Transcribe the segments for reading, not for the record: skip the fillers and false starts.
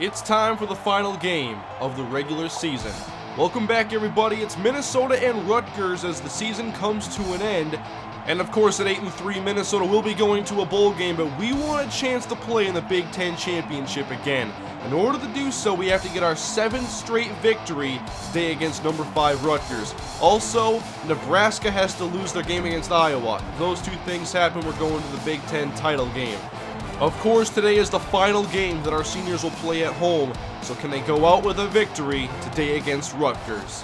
It's time for the final game of the regular season. Welcome back, everybody. It's Minnesota and Rutgers as the season comes to an end. And of course, at 8-3, Minnesota will be going to a bowl game, but we want a chance to play in the Big Ten Championship again. In order to do so, we have to get our 7th straight victory today against number 5 Rutgers. Also, Nebraska has to lose their game against Iowa. If those two things happen, we're going to the Big Ten title game. Of course, today is the final game that our seniors will play at home, so can they go out with a victory today against Rutgers?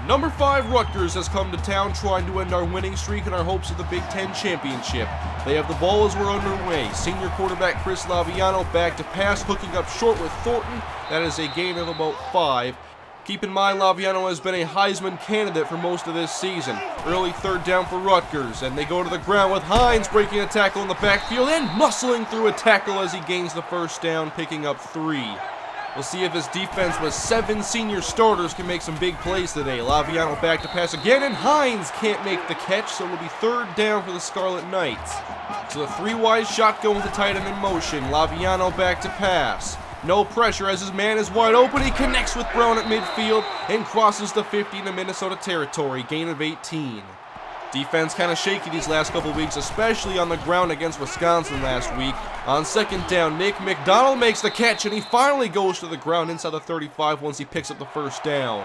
Number 5 Rutgers has come to town trying to end our winning streak and our hopes of the Big Ten Championship. They have the ball as we're underway. Senior quarterback Chris Laviano back to pass, hooking up short with Thornton. That is a gain of about 5. Keep in mind, Laviano has been a Heisman candidate for most of this season. Early third down for Rutgers, and they go to the ground with Hines breaking a tackle in the backfield and muscling through a tackle as he gains the first down, picking up 3. We'll see if his defense with 7 senior starters can make some big plays today. Laviano back to pass again, and Hines can't make the catch, so it'll be third down for the Scarlet Knights. So the 3-wide shotgun with the tight end in motion. Laviano back to pass. No pressure as his man is wide open. He connects with Brown at midfield and crosses the 50 into Minnesota territory. Gain of 18. Defense kind of shaky these last couple weeks, especially on the ground against Wisconsin last week. On second down, Nick McDonald makes the catch, and he finally goes to the ground inside the 35 once he picks up the first down.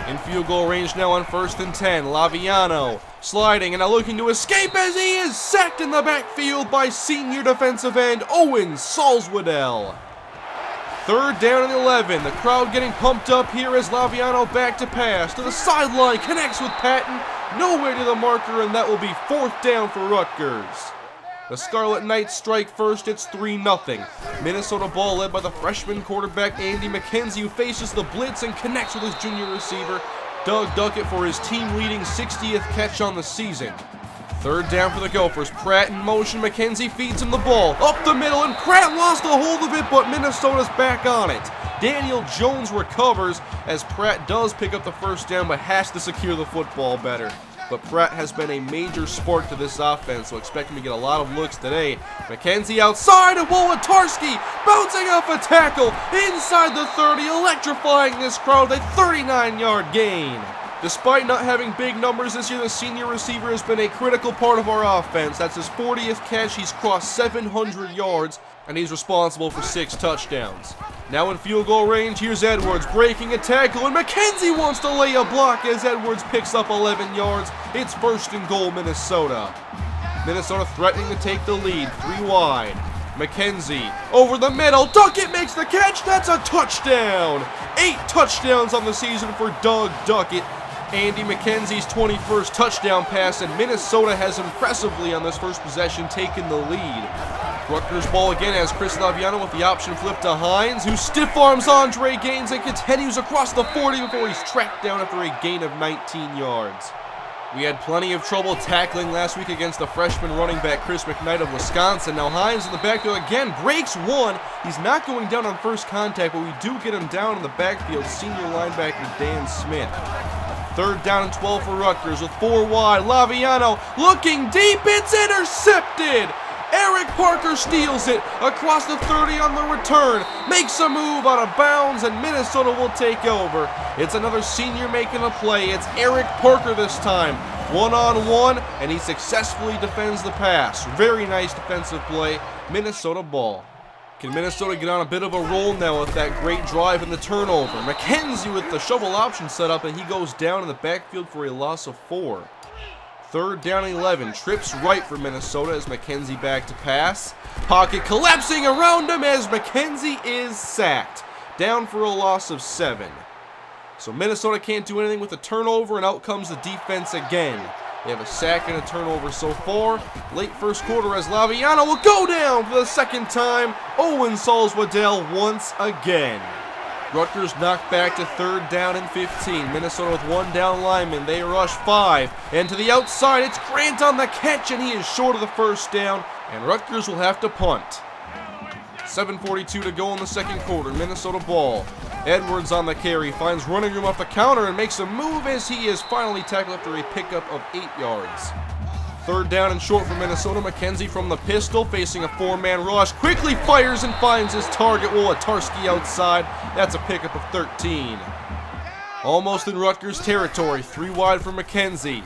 In field goal range now on 1st and 10. Laviano sliding and now looking to escape as he is sacked in the backfield by senior defensive end Owen Salzwedel. Third down and 11. The crowd getting pumped up here as Laviano back to pass to the sideline, connects with Patton, nowhere to the marker, and that will be 4th down for Rutgers. The Scarlet Knights strike first. It's 3-0. Minnesota ball led by the freshman quarterback Andy McKenzie, who faces the blitz and connects with his junior receiver Doug Duckett for his team-leading 60th catch on the season. Third down for the Gophers. Pratt in motion. McKenzie feeds him the ball. Up the middle, and Pratt lost a hold of it, but Minnesota's back on it. Daniel Jones recovers as Pratt does pick up the first down, but has to secure the football better. But Pratt has been a major spark to this offense, so expect him to get a lot of looks today. McKenzie outside, and Wolodarski bouncing off a tackle inside the 30, electrifying this crowd, a 39-yard gain. Despite not having big numbers this year, the senior receiver has been a critical part of our offense. That's his 40th catch. He's crossed 700 yards, and he's responsible for 6 touchdowns. Now in field goal range, here's Edwards breaking a tackle, and McKenzie wants to lay a block as Edwards picks up 11 yards. It's 1st and goal, Minnesota. Minnesota threatening to take the lead, 3 wide. McKenzie over the middle. Duckett makes the catch. That's a touchdown. 8 touchdowns on the season for Doug Duckett. Andy McKenzie's 21st touchdown pass, and Minnesota has impressively on this first possession taken the lead. Rutgers ball again as Chris Laviano with the option flip to Hines, who stiff arms Andre Gaines and continues across the 40 before he's tracked down after a gain of 19 yards. We had plenty of trouble tackling last week against the freshman running back Chris McKnight of Wisconsin. Now Hines in the backfield again, breaks one. He's not going down on first contact, but we do get him down in the backfield, senior linebacker Dan Smith. Third down and 12 for Rutgers with 4 wide. Laviano looking deep. It's intercepted. Eric Parker steals it across the 30 on the return. Makes a move out of bounds, and Minnesota will take over. It's another senior making a play. It's Eric Parker this time. One-on-one, and he successfully defends the pass. Very nice defensive play. Minnesota ball. Can Minnesota get on a bit of a roll now with that great drive and the turnover? McKenzie with the shovel option set up, and he goes down in the backfield for a loss of 4. Third down and 11. Trips right for Minnesota as McKenzie back to pass. Pocket collapsing around him as McKenzie is sacked. Down for a loss of 7. So Minnesota can't do anything with the turnover, and out comes the defense again. They have a sack and a turnover so far. Late first quarter as Laviano will go down for the second time. Owen Salzwedel once again. Rutgers knocked back to third down and 15. Minnesota with 1 down lineman. They rush 5. And to the outside, it's Grant on the catch, and he is short of the first down. And Rutgers will have to punt. 7:42 to go in the second quarter. Minnesota ball. Edwards on the carry. Finds running room off the counter and makes a move as he is finally tackled after a pickup of 8 yards. Third down and short for Minnesota. McKenzie from the pistol, facing a four-man rush. Quickly fires and finds his target. Wolotarski outside. That's a pickup of 13. Almost in Rutgers territory. 3 wide for McKenzie.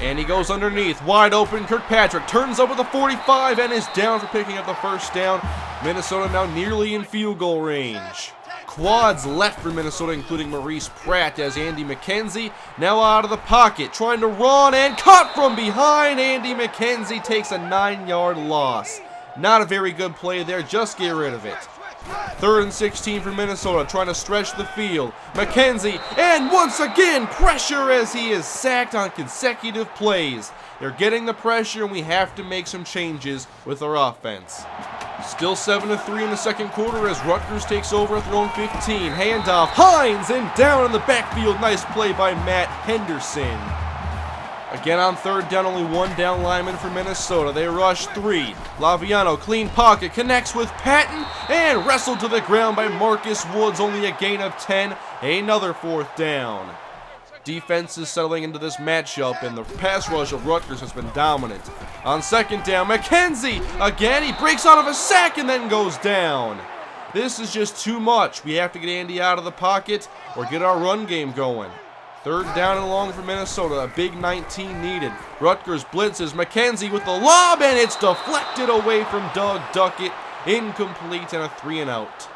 And he goes underneath. Wide open. Kirkpatrick turns over the 45 and is down for picking up the first down. Minnesota now nearly in field goal range. Quads left for Minnesota, including Maurice Pratt, as Andy McKenzie now out of the pocket, trying to run and cut from behind. Andy McKenzie takes a 9-yard loss. Not a very good play there, just get rid of it. 3rd and 16 for Minnesota, trying to stretch the field. McKenzie, and once again, pressure as he is sacked on consecutive plays. They're getting the pressure, and we have to make some changes with our offense. Still 7-3 in the second quarter as Rutgers takes over at their own 15. Handoff, Hines, and down in the backfield. Nice play by Matt Henderson. Again on third down, only 1 down lineman for Minnesota. They rush 3. Laviano, clean pocket, connects with Patton, and wrestled to the ground by Marcus Woods. Only a gain of 10. Another 4th down. Defense is settling into this matchup, and the pass rush of Rutgers has been dominant. On second down, McKenzie, again, he breaks out of a sack and then goes down. This is just too much. We have to get Andy out of the pocket or get our run game going. 3rd down and long for Minnesota, a big 19 needed. Rutgers blitzes, McKenzie with the lob, and it's deflected away from Doug Duckett. Incomplete and a 3-and-out.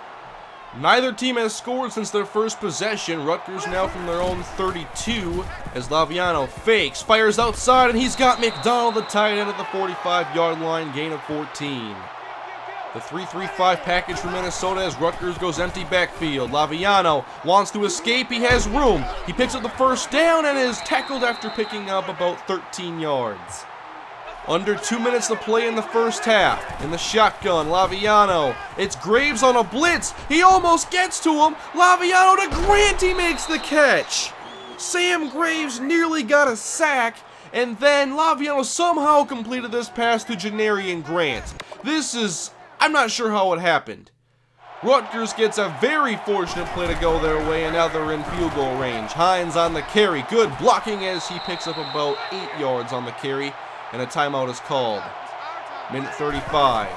Neither team has scored since their first possession. Rutgers now from their own 32 as Laviano fakes, fires outside, and he's got McDonald, the tight end, at the 45-yard line, gain of 14. The 3-3-5 package for Minnesota as Rutgers goes empty backfield. Laviano wants to escape. He has room. He picks up the first down and is tackled after picking up about 13 yards. Under 2 minutes to play in the first half. In the shotgun, Laviano. It's Graves on a blitz. He almost gets to him. Laviano to Grant. He makes the catch. Sam Graves nearly got a sack. And then Laviano somehow completed this pass to Janarian Grant. This is... I'm not sure how it happened. Rutgers gets a very fortunate play to go their way, and now they're in field goal range. Hines on the carry. Good blocking as he picks up about 8 yards on the carry. And a timeout is called. Minute 35.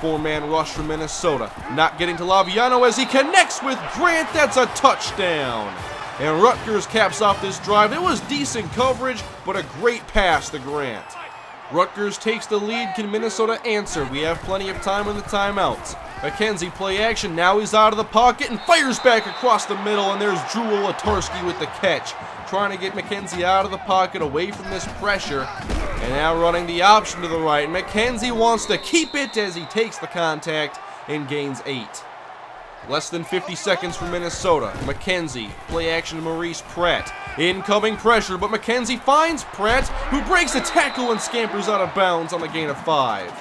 4-man rush from Minnesota. Not getting to Laviano as he connects with Grant. That's a touchdown. And Rutgers caps off this drive. It was decent coverage, but a great pass to Grant. Rutgers takes the lead. Can Minnesota answer? We have plenty of time in the timeouts. McKenzie play action. Now he's out of the pocket and fires back across the middle. And there's Drew Wolotarski with the catch. Trying to get McKenzie out of the pocket, away from this pressure. And now running the option to the right. McKenzie wants to keep it as he takes the contact and gains 8. Less than 50 seconds for Minnesota. McKenzie, play action to Maurice Pratt. Incoming pressure, but McKenzie finds Pratt, who breaks a tackle and scampers out of bounds on the gain of 5.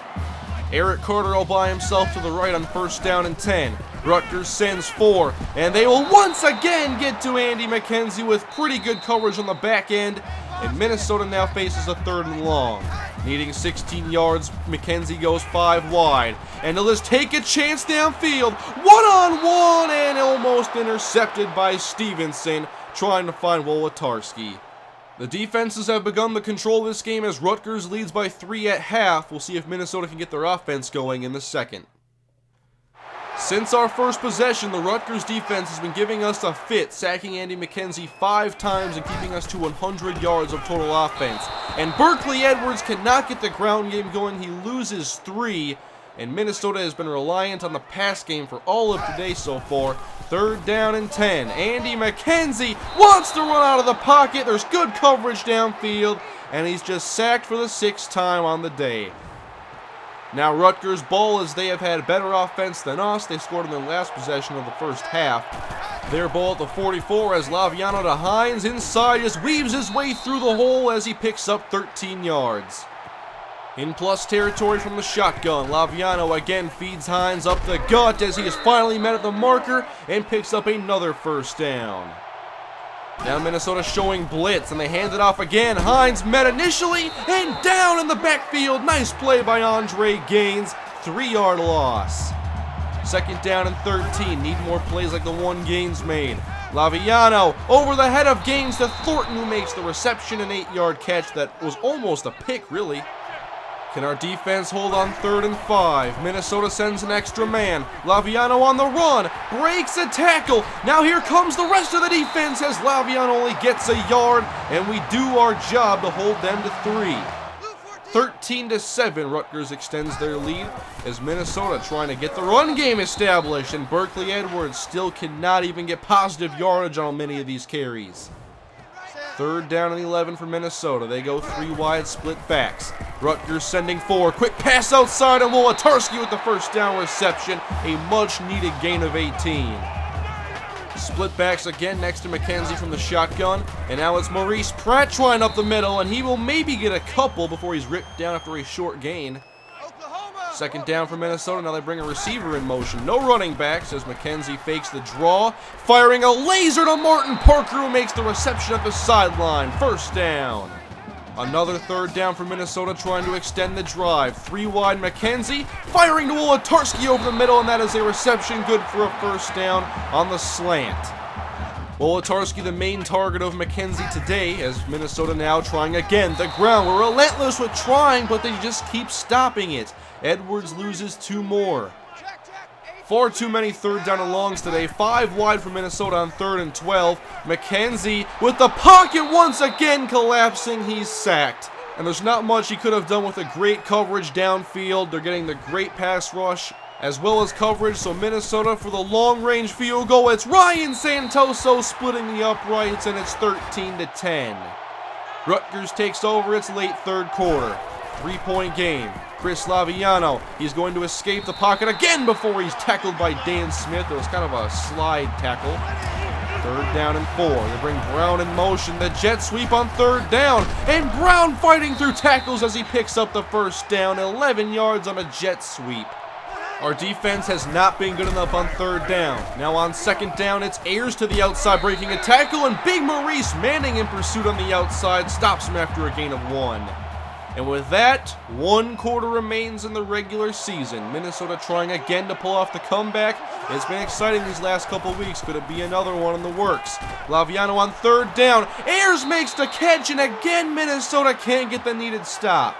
Eric Carter all by himself to the right on 1st down and 10. Rutgers sends 4, and they will once again get to Andy McKenzie with pretty good coverage on the back end, and Minnesota now faces a 3rd and long. Needing 16 yards, McKenzie goes 5 wide, and he'll just take a chance downfield, one-on-one, and almost intercepted by Stevenson, trying to find Wolotarski. The defenses have begun to control this game as Rutgers leads by 3 at half. We'll see if Minnesota can get their offense going in the second. Since our first possession, the Rutgers defense has been giving us a fit, sacking Andy McKenzie 5 times and keeping us to 100 yards of total offense. And Berkeley Edwards cannot get the ground game going. He loses 3, and Minnesota has been reliant on the pass game for all of today so far. 3rd down and 10. Andy McKenzie wants to run out of the pocket. There's good coverage downfield, and he's just sacked for the 6th time on the day. Now Rutgers ball, as they have had better offense than us. They scored in their last possession of the first half. Their ball at the 44 as Laviano to Hines inside, just weaves his way through the hole as he picks up 13 yards. In plus territory from the shotgun, Laviano again feeds Hines up the gut as he is finally met at the marker and picks up another 1st down. Now Minnesota showing blitz, and they hand it off again. Hines met initially, and down in the backfield. Nice play by Andre Gaines. 3-yard loss. 2nd down and 13. Need more plays like the one Gaines made. Laviano over the head of Gaines to Thornton, who makes the reception, an 8-yard catch that was almost a pick, really. Can our defense hold on 3rd and 5? Minnesota sends an extra man. Laviano on the run. Breaks a tackle. Now here comes the rest of the defense as Laviano only gets a yard. And we do our job to hold them to 3. 13-7, Rutgers extends their lead as Minnesota trying to get the run game established. And Berkeley Edwards still cannot even get positive yardage on many of these carries. 3rd down and 11 for Minnesota. They go 3 wide, split backs. Rutgers sending 4. Quick pass outside, and Wolotarski with the first down reception. A much-needed gain of 18. Split backs again next to McKenzie from the shotgun. And now it's Maurice Pratt trying up the middle, and he will maybe get a couple before he's ripped down after a short gain. 2nd down for Minnesota. Now they bring a receiver in motion. No running backs as McKenzie fakes the draw. Firing a laser to Martin Parker, who makes the reception at the sideline. 1st down. Another 3rd down for Minnesota trying to extend the drive. 3 wide McKenzie. Firing to Wolotarski over the middle, and that is a reception good for a 1st down on the slant. Wolotarski the main target of McKenzie today as Minnesota now trying again. The ground. We're relentless with trying, but they just keep stopping it. Edwards loses 2 more. Far too many 3rd down and longs today. 5 wide for Minnesota on 3rd and 12. McKenzie with the pocket once again collapsing. He's sacked. And there's not much he could have done with a great coverage downfield. They're getting the great pass rush as well as coverage. So Minnesota for the long-range field goal. It's Ryan Santoso splitting the uprights, and it's 13-10. Rutgers takes over its late 3rd quarter. 3-point game. Chris Laviano, he's going to escape the pocket again before he's tackled by Dan Smith. It was kind of a slide tackle. 3rd down and 4. They bring Brown in motion. The jet sweep on 3rd down. And Brown fighting through tackles as he picks up the 1st down. 11 yards on a jet sweep. Our defense has not been good enough on 3rd down. Now on 2nd down, it's Ayers to the outside breaking a tackle. And big Maurice Manning in pursuit on the outside stops him after a gain of 1. And with that, 1 quarter remains in the regular season. Minnesota trying again to pull off the comeback. It's been exciting these last couple weeks. Could it be another one in the works? Laviano on 3rd down. Ayers makes the catch, and again Minnesota can't get the needed stop.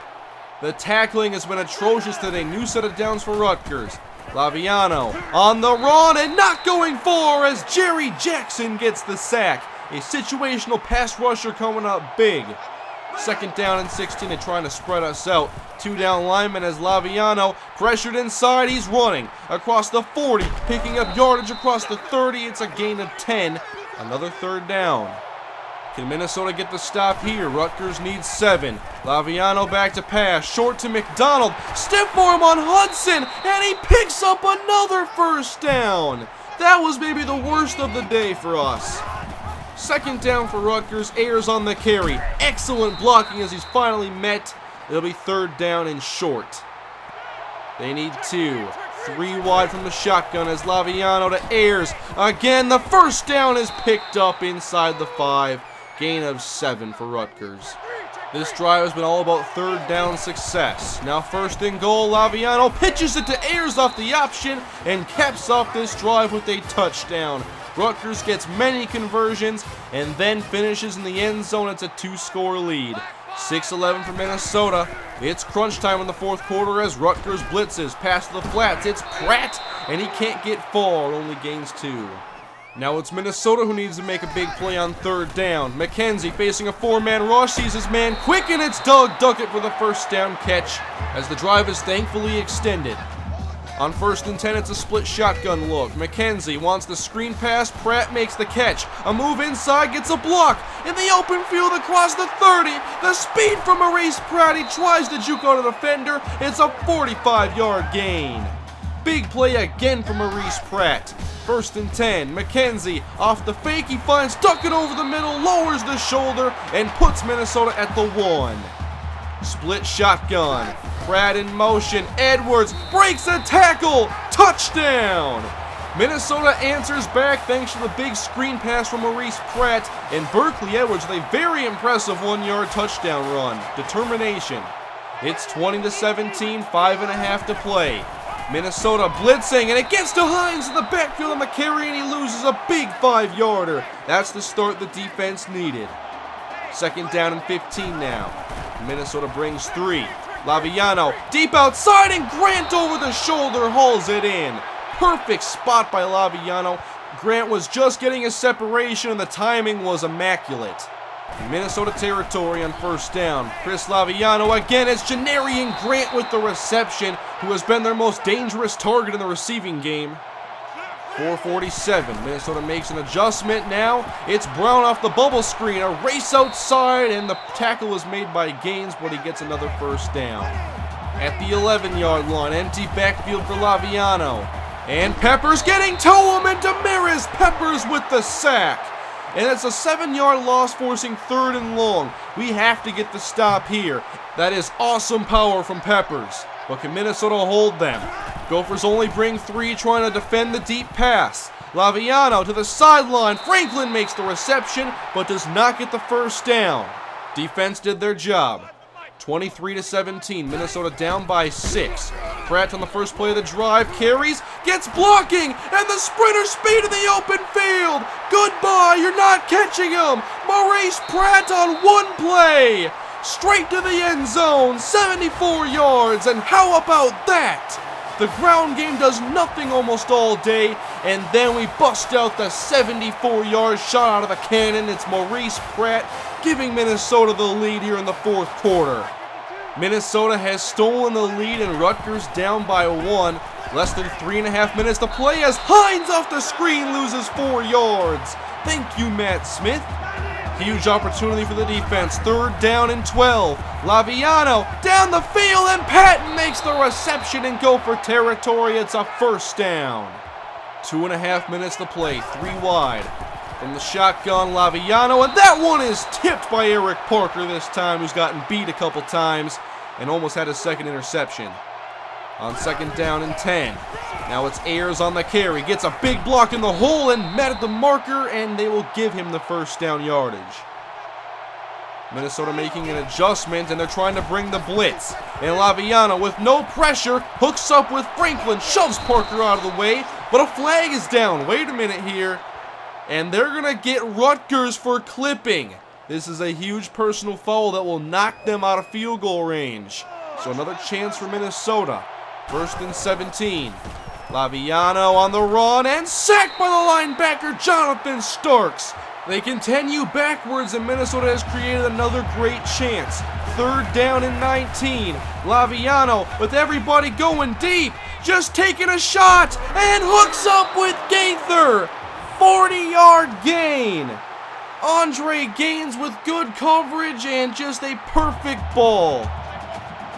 The tackling has been atrocious today. New set of downs for Rutgers. Laviano on the run and not going for as Jerry Jackson gets the sack. A situational pass rusher coming up big. 2nd down and 16, they're trying to spread us out. 2 down linemen as Laviano pressured inside. He's running across the 40, picking up yardage across the 30. It's a gain of 10. Another 3rd down. Can Minnesota get the stop here? Rutgers needs 7. Laviano back to pass. Short to McDonald. Step for him on Hudson, and he picks up another 1st down. That was maybe the worst of the day for us. 2nd down for Rutgers. Ayers on the carry. Excellent blocking as he's finally met. It'll be 3rd down and short. They need 2. 3 wide from the shotgun as Laviano to Ayers. Again, the 1st down is picked up inside the 5. Gain of 7 for Rutgers. This drive has been all about 3rd down success. Now 1st and goal, Laviano pitches it to Ayers off the option and caps off this drive with a touchdown. Rutgers gets many conversions and then finishes in the end zone. It's a 2-score lead. 6-11 for Minnesota. It's crunch time in the 4th quarter as Rutgers blitzes. Pass to the flats. It's Pratt, and he can't get far. Only gains 2. Now it's Minnesota who needs to make a big play on 3rd down. McKenzie facing a 4-man rush. Sees his man quick, and it's Doug Duckett for the 1st down catch as the drive is thankfully extended. On 1st and 10, it's a split shotgun look. McKenzie wants the screen pass. Pratt makes the catch. A move inside, gets a block. In the open field across the 30. The speed from Maurice Pratt. He tries to juke out a defender. It's a 45-yard gain. Big play again for Maurice Pratt. 1st and 10. McKenzie off the fake. He finds Duckett over the middle, lowers the shoulder, and puts Minnesota at the 1. Split shotgun. Pratt in motion. Edwards breaks a tackle. Touchdown. Minnesota answers back thanks to the big screen pass from Maurice Pratt, and Berkeley Edwards with a very impressive 1-yard touchdown run. Determination. It's 20-17, 5.5 to play. Minnesota blitzing, and it gets to Hines in the backfield on the carry, and he loses a big 5-yarder. That's the start the defense needed. 2nd down and 15 now. Minnesota brings 3. Laviano deep outside, and Grant over the shoulder hauls it in. Perfect spot by Laviano. Grant was just getting his separation, and the timing was immaculate. Minnesota territory on first down. Chris Laviano again as Janarian Grant with the reception, who has been their most dangerous target in the receiving game. 4:47. Minnesota makes an adjustment now. It's Brown off the bubble screen. A race outside, and the tackle is made by Gaines, but he gets another first down. At the 11-yard line, empty backfield for Laviano. And Peppers getting to him, and Damaris Peppers with the sack. And it's a 7-yard loss, forcing 3rd and long. We have to get the stop here. That is awesome power from Peppers. But can Minnesota hold them? Gophers only bring 3, trying to defend the deep pass. Laviano to the sideline. Franklin makes the reception, but does not get the first down. Defense did their job. 23-17, Minnesota down by 6. Pratt on the first play of the drive, carries, gets blocking, and the sprinter speed in the open field. Goodbye, you're not catching him. Maurice Pratt on one play. Straight to the end zone, 74 yards, and how about that? The ground game does nothing almost all day, and then we bust out the 74-yard shot out of the cannon. It's Maurice Pratt giving Minnesota the lead here in the 4th quarter. Minnesota has stolen the lead, and Rutgers down by 1. Less than 3.5 minutes to play as Hines off the screen loses 4 yards. Thank you, Matt Smith. Huge opportunity for the defense. 3rd down and 12. Laviano down the field, and Patton makes the reception in Gopher territory. It's a first down. 2.5 minutes to play. 3 wide. From the shotgun, Laviano, and that one is tipped by Eric Parker this time, who's gotten beat a couple times and almost had his 2nd interception. On 2nd down and 10. Now it's Ayers on the carry. Gets a big block in the hole and met at the marker, and they will give him the first down yardage. Minnesota making an adjustment, and they're trying to bring the blitz. And Laviano, with no pressure, hooks up with Franklin, shoves Parker out of the way, but a flag is down. Wait a minute here. And they're going to get Rutgers for clipping. This is a huge personal foul that will knock them out of field goal range. So another chance for Minnesota. 1st and 17. Laviano on the run and sacked by the linebacker Jonathan Starks. They continue backwards, and Minnesota has created another great chance. 3rd down and 19. Laviano with everybody going deep, just taking a shot, and hooks up with Gaither. 40-yard gain. Andre Gaines with good coverage and just a perfect ball.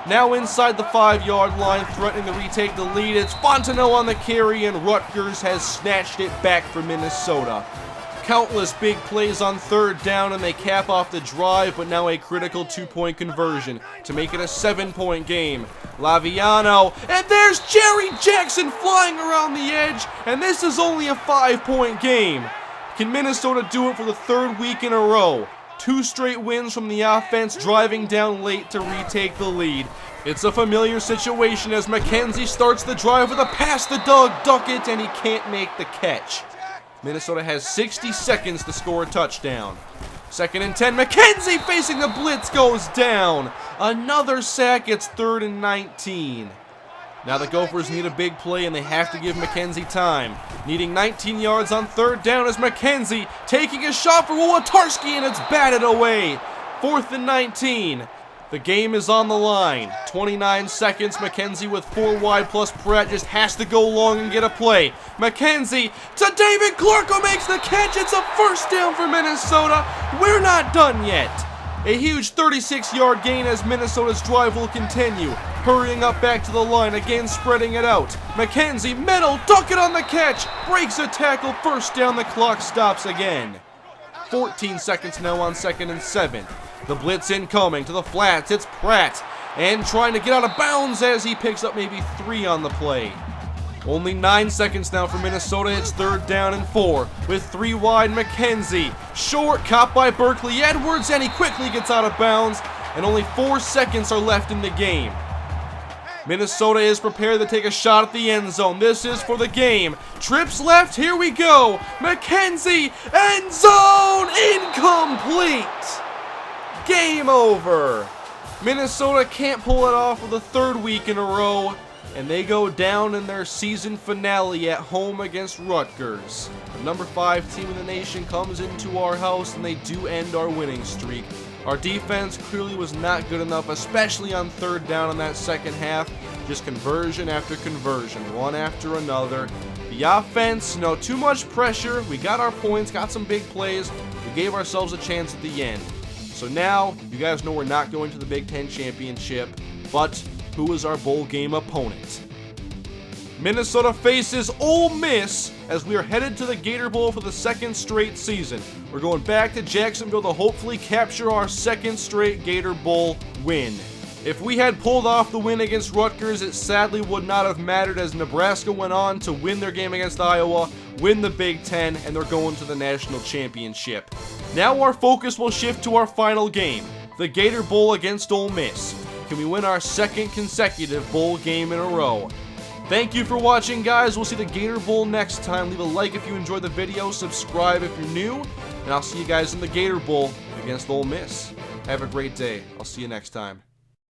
Now inside the 5-yard line, threatening to retake the lead. It's Fontenot on the carry, and Rutgers has snatched it back for Minnesota. Countless big plays on 3rd down, and they cap off the drive, but now a critical 2-point conversion to make it a 7-point game. Laviano, and there's Jerry Jackson flying around the edge, and this is only a 5-point game. Can Minnesota do it for the 3rd week in a row? 2 straight wins from the offense, driving down late to retake the lead. It's a familiar situation as McKenzie starts the drive with a pass to Doug Duckett, and he can't make the catch. Minnesota has 60 seconds to score a touchdown. 2nd and 10, McKenzie facing the blitz goes down. Another sack, it's 3rd and 19. Now the Gophers need a big play, and they have to give McKenzie time. Needing 19 yards on 3rd down as McKenzie taking a shot for Wołatarski, and it's batted away. 4th and 19. The game is on the line. 29 seconds. McKenzie with 4 wide plus Pratt just has to go long and get a play. McKenzie to David Clark, who makes the catch. It's a first down for Minnesota. We're not done yet. A huge 36-yard gain as Minnesota's drive will continue. Hurrying up back to the line, again spreading it out. McKenzie, middle, Duckett on the catch. Breaks a tackle, first down, the clock stops again. 14 seconds now on 2nd and 7. The blitz incoming to the flats, it's Pratt. And trying to get out of bounds as he picks up maybe 3 on the play. Only 9 seconds now for Minnesota. It's 3rd down and 4 with 3 wide. McKenzie short, caught by Berkeley Edwards, and he quickly gets out of bounds, and only 4 seconds are left in the game. Minnesota is prepared to take a shot at the end zone. This is for the game. Trips left, here we go. McKenzie, end zone, incomplete. Game over. Minnesota can't pull it off for the third week in a row, and they go down in their season finale at home against Rutgers. The number 5 team in the nation comes into our house, and they do end our winning streak. Our defense clearly was not good enough, especially on third down in that second half. Just conversion after conversion, one after another. The offense, no, too much pressure. We got our points, got some big plays. We gave ourselves a chance at the end. So now, you guys know we're not going to the Big Ten Championship, but who is our bowl game opponent? Minnesota faces Ole Miss as we are headed to the Gator Bowl for the second straight season. We're going back to Jacksonville to hopefully capture our second straight Gator Bowl win. If we had pulled off the win against Rutgers, it sadly would not have mattered, as Nebraska went on to win their game against Iowa, win the Big Ten, and they're going to the national championship. Now our focus will shift to our final game, the Gator Bowl against Ole Miss. Can we win our second consecutive bowl game in a row? Thank you for watching, guys. We'll see the Gator Bowl next time. Leave a like if you enjoyed the video, subscribe if you're new, and I'll see you guys in the Gator Bowl against Ole Miss. Have a great day. I'll see you next time.